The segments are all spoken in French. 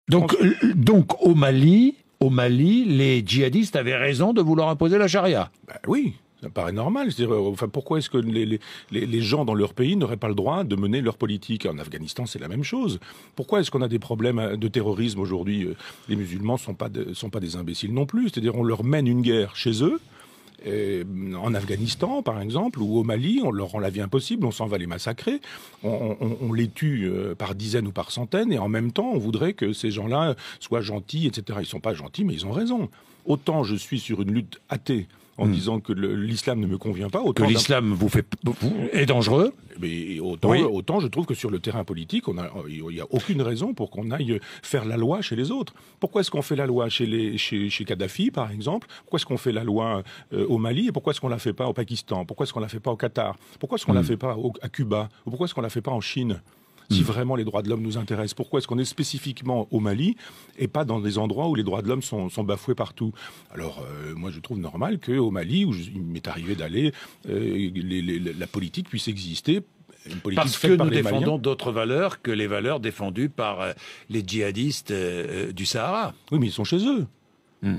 Donc au Mali, les djihadistes avaient raison de vouloir imposer la charia. Ben oui, ça paraît normal. C'est-à-dire, enfin, pourquoi est-ce que les gens dans leur pays n'auraient pas le droit de mener leur politique? En Afghanistan, c'est la même chose. Pourquoi est-ce qu'on a des problèmes de terrorisme aujourd'hui? Les musulmans sont pas des imbéciles non plus. C'est-à-dire, on leur mène une guerre chez eux. En Afghanistan, par exemple, ou au Mali, on leur rend la vie impossible, on s'en va les massacrer, on les tue par dizaines ou par centaines, et en même temps, on voudrait que ces gens-là soient gentils, etc. Ils sont pas gentils, mais ils ont raison. Autant je suis sur une lutte athée, en disant que l'islam ne me convient pas, Que autant l'islam est dangereux. mais autant je trouve que sur le terrain politique, il n'y a aucune raison pour qu'on aille faire la loi chez les autres. Pourquoi est-ce qu'on fait la loi chez Kadhafi, par exemple? Pourquoi est-ce qu'on fait la loi au Mali? Et pourquoi est-ce qu'on la fait pas au Pakistan? Pourquoi est-ce qu'on la fait pas au Qatar? Pourquoi est-ce qu'on la fait pas à Cuba? Ou pourquoi est-ce qu'on la fait pas en Chine? Si vraiment les droits de l'homme nous intéressent, pourquoi est-ce qu'on est spécifiquement au Mali et pas dans des endroits où les droits de l'homme sont bafoués partout? Alors, moi, je trouve normal qu'au Mali, où il m'est arrivé d'aller, la politique puisse exister. Une politique Parce faite que par nous les défendons Maliens. d'autres valeurs que les valeurs défendues par les djihadistes du Sahara. Oui, mais ils sont chez eux.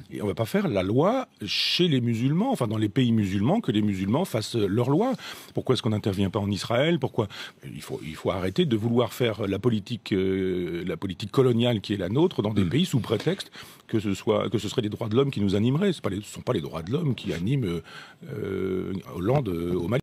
Et on ne va pas faire la loi chez les musulmans, enfin dans les pays musulmans, que les musulmans fassent leur loi. Pourquoi est-ce qu'on n'intervient pas en Israël? Pourquoi il faut arrêter de vouloir faire la politique coloniale qui est la nôtre dans des pays sous prétexte que ce serait les droits de l'homme qui nous animeraient. Ce ne sont pas les droits de l'homme qui animent Hollande au Mali.